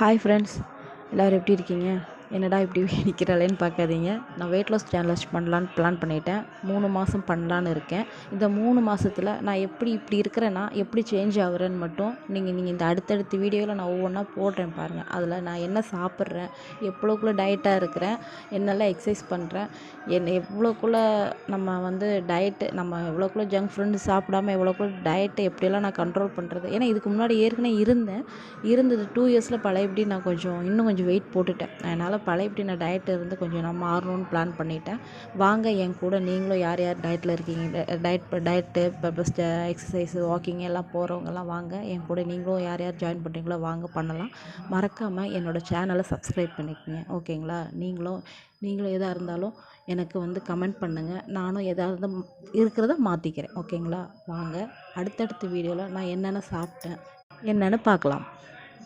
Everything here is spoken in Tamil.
ஹாய் ஃப்ரெண்ட்ஸ், எல்லோரும் எப்படி இருக்கீங்க? என்னடா இப்படி நிற்கிறாளேன்னு பார்க்காதீங்க. நான் வெயிட் லாஸ் சேலஞ்ச் பண்ணலான்னு பிளான் பண்ணிட்டேன். 3 மாதம் பண்ணலான்னு இருக்கேன். இந்த 3 மாதத்தில் நான் எப்படி இப்படி இருக்கிறேன்னா எப்படி சேஞ்ச் ஆகுறேன்னு மட்டும் நீங்கள் இந்த அடுத்தடுத்த வீடியோவில் நான் ஒவ்வொன்றா போடுறேன் பாருங்கள். அதில் நான் என்ன சாப்பிட்றேன், எவ்வளோக்குள்ளே டயட்டாக இருக்கிறேன், என்னெல்லாம் எக்ஸசைஸ் பண்ணுறேன், எவ்வளோக்குள்ளே நம்ம எவ்வளோக்குள்ளே ஜங்க் ஃபுட் சாப்பிடாம எவ்வளோக்குள்ளே டயட்டை எப்படியெல்லாம் நான் கண்ட்ரோல் பண்ணுறது. ஏன்னா இதுக்கு முன்னாடி ஏற்கனவே இருந்தது 2 இயர்ஸில் பழையபடி நான் இன்னும் கொஞ்சம் வெயிட் போட்டுட்டேன். அதனால் பழையபடி நான் டயட் இருந்து கொஞ்சம் நான் மாறணும்னு பிளான் பண்ணிட்டேன். வாங்க என் கூட நீங்களும் யார் யார் டயட்டில் இருக்கீங்க, டயட்டு ப்ளஸ் எக்ஸசைஸு வாக்கிங் எல்லாம் போகிறவங்கெல்லாம் வாங்க என் கூட. நீங்களும் யார் யார் ஜாயின் பண்ணுறீங்களோ வாங்க பண்ணலாம். மறக்காமல் என்னோடய சேனலை சப்ஸ்கிரைப் பண்ணிக்கோங்க. ஓகேங்களா? நீங்களும் எதாக இருந்தாலும் எனக்கு கமெண்ட் பண்ணுங்கள். நானும் எதாவது இருக்கிறத மாற்றிக்கிறேன். ஓகேங்களா? வாங்க அடுத்தடுத்த வீடியோவில் நான் என்னென்ன சாப்பிட்டேன் என்னென்னு பார்க்கலாம்.